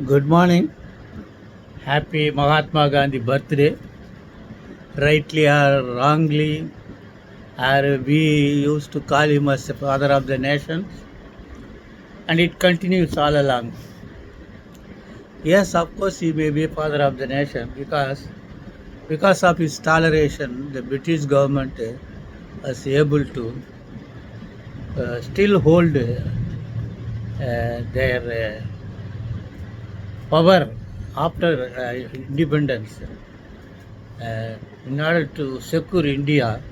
Good morning. Happy Mahatma Gandhi birthday. Rightly or wrongly, or we used to call him as the father of the nation, and it continues all along. Yes, of course, he may be a father of the nation because of his toleration, the British government was able to still hold their power after independence. In order to secure India,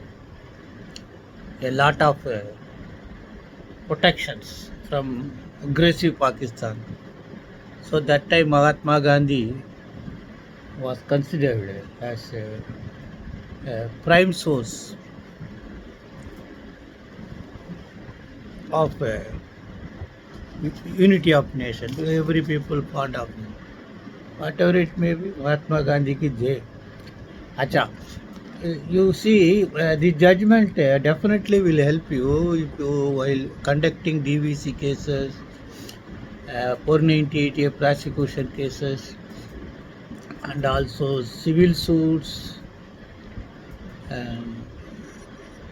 a lot of protections from aggressive Pakistan. So that time Mahatma Gandhi was considered as a prime source of unity of nation. Every people part of it. Whatever it may be, Mahatma Gandhi ki jai. Acha. You see, the judgment definitely will help you if you while conducting DVC cases, 498A prosecution cases, and also civil suits,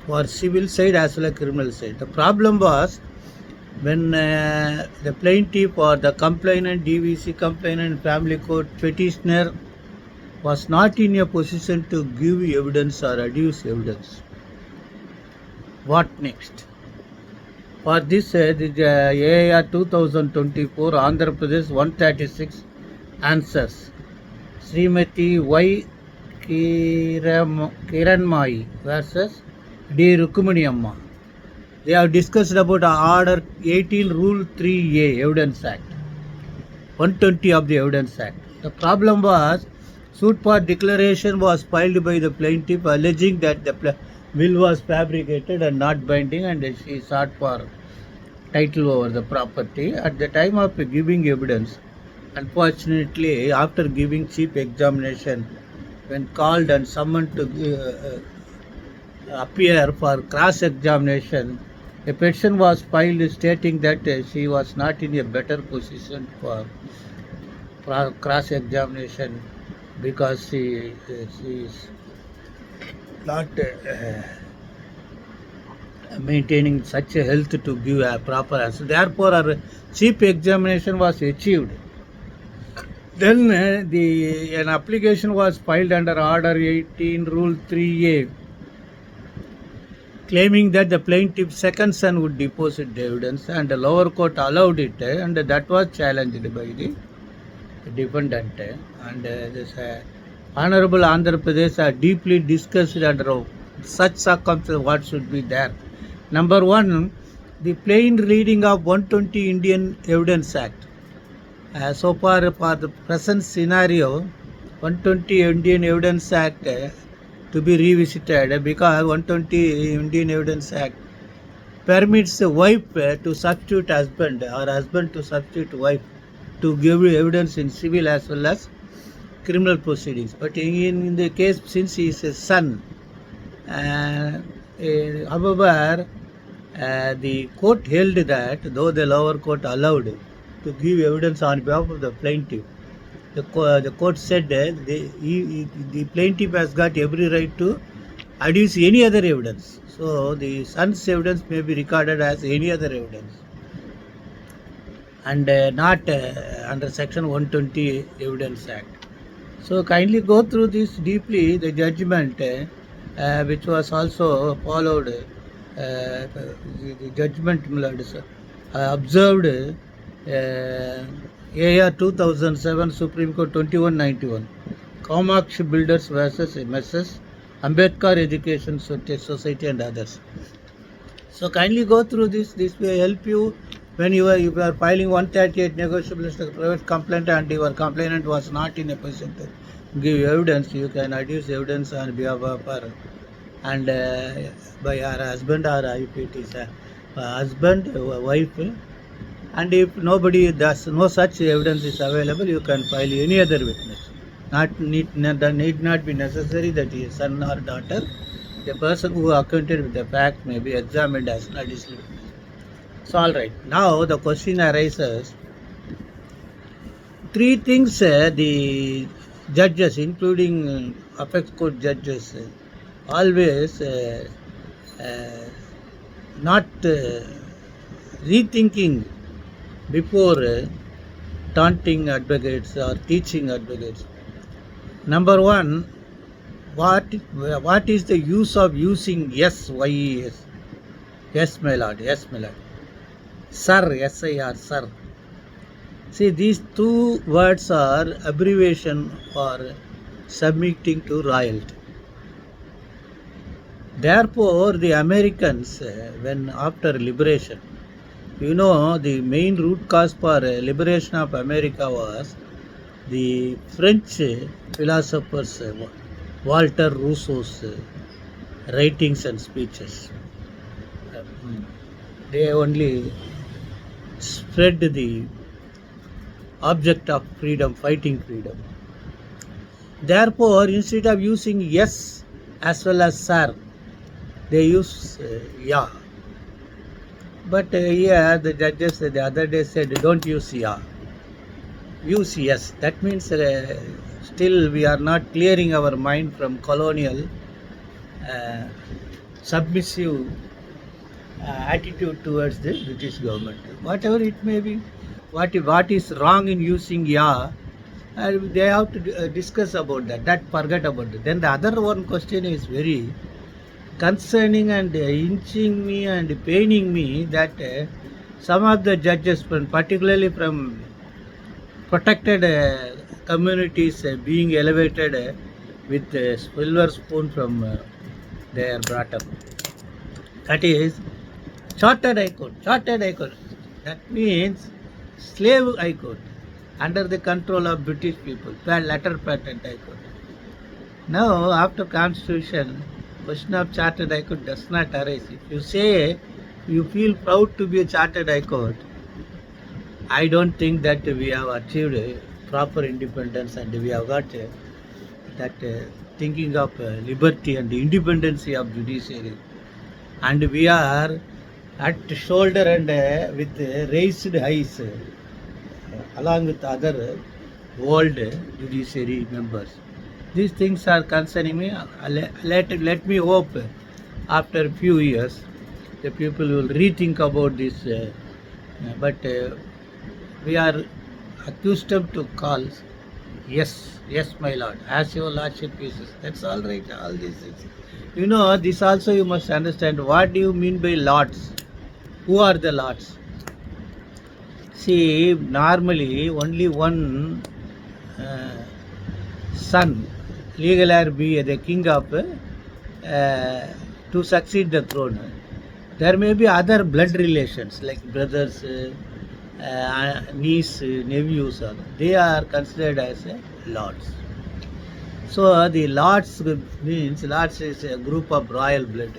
for civil side as well as criminal side. The problem was when the plaintiff or the complainant, DVC complainant, family court petitioner was not in a position to give evidence or adduce evidence. What next? For this, the AIR 2024 Andhra Pradesh 136 answers. Srimati Y. Kiranmai versus D. Rukmini Amma. They have discussed about Order 18 Rule 3A Evidence Act, 120 of the Evidence Act. The problem was suit for declaration was filed by the plaintiff alleging that the will was fabricated and not binding, and she sought for title over the property. At the time of giving evidence, unfortunately, after giving chief examination, when called and summoned to appear for cross-examination, a petition was filed stating that she was not in a better position for cross-examination because she is not maintaining such a health to give a proper answer. Therefore, her chief examination was achieved. Then an application was filed under Order 18 Rule 3A, claiming that the plaintiff's second son would deposit the evidence, and the lower court allowed it, and that was challenged by the defendant. And this Honorable Andhra Pradesh deeply discussed under such circumstances what should be there. Number one, the plain reading of 120 Indian Evidence Act. So far, for the present scenario, 120 Indian Evidence Act to be revisited because 120 Indian Evidence Act permits a wife to substitute husband or husband to substitute wife to give evidence in civil as well as criminal proceedings. But in the case, since he is a son, however, the court held that though the lower court allowed to give evidence on behalf of the plaintiff, the court said that the plaintiff has got every right to adduce any other evidence. So the son's evidence may be recorded as any other evidence and not under Section 120 Evidence Act. So kindly go through this deeply, the judgment which was also followed, the judgment observed AR 2007 Supreme Court 2191 Kamakshi Builders versus MSS Ambedkar Education Society and others. So kindly go through this. This will help you when you are filing 138 negotiable private complaint and your complainant was not in a position to give evidence. You can adduce evidence on behalf of her and by her husband, or if it is a husband, wife. And if nobody does, no such evidence is available, you can file any other witness. Need not be necessary that he is son or daughter. The person who acquainted with the fact may be examined as an additional witness. So all right. Now the question arises: three things the judges, including apex court judges, always not rethinking before taunting advocates or teaching advocates. Number one, what is the use of using yes, yes? Yes, my lord, yes, my lord. Sir, S-I-R, sir. See, these two words are abbreviation for submitting to royalty. Therefore, the Americans, when after liberation, the main root cause for liberation of America was the French philosophers Walter Rousseau's writings and speeches. They only spread the object of freedom, fighting freedom. Therefore, instead of using yes as well as sir, they use yeah. But here the judges the other day said, don't use yeah, use yes. That means still we are not clearing our mind from colonial submissive attitude towards the British government. Whatever it may be, what is wrong in using yeah, they have to discuss about that. Forget about it. Then the other one question is very concerning and inching me and paining me, that some of the judges, particularly from protected communities, being elevated with a silver spoon from they are brought up. That is Chartered High Court. Chartered High Court. That means slave High Court, under the control of British people. Letter patent High Court. Now, after Constitution, question of Chartered High Court does not arise. If you say you feel proud to be a Chartered High Court, I don't think that we have achieved proper independence, and we have got that thinking of liberty and independency of judiciary. And we are at shoulder and with raised eyes along with other old judiciary members. These things are concerning me. Let me hope after a few years the people will rethink about this. But we are accustomed to calls. Yes, yes, my lord, as your lordship wishes. That's all right. All these things. This also you must understand. What do you mean by lords? Who are the lords? See, normally only one son, legal heir, be the king of to succeed the throne. There may be other blood relations like brothers, niece, nephews. They are considered as lords. So the lords means lords is a group of royal blood.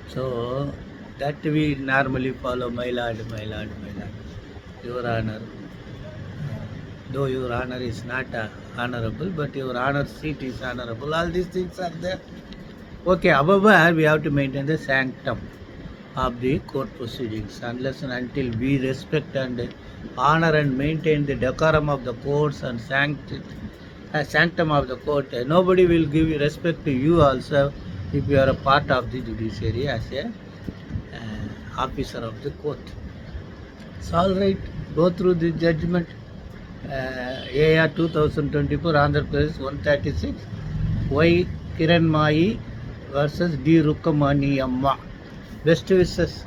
So that we normally follow, my lord, my lord, my lord, your honor. Though your honor is not honorable, but your honor seat is honorable. All these things are there. Okay, however, we have to maintain the sanctum of the court proceedings. Unless and until we respect and honor and maintain the decorum of the courts and sanctum of the court, nobody will give respect to you also if you are a part of the judiciary as a officer of the court. It's all right. Go through the judgment. AR 2024, Andhra Pradesh 136, Y. Kiran Mai versus D. Rukkamani Amma. Best wishes.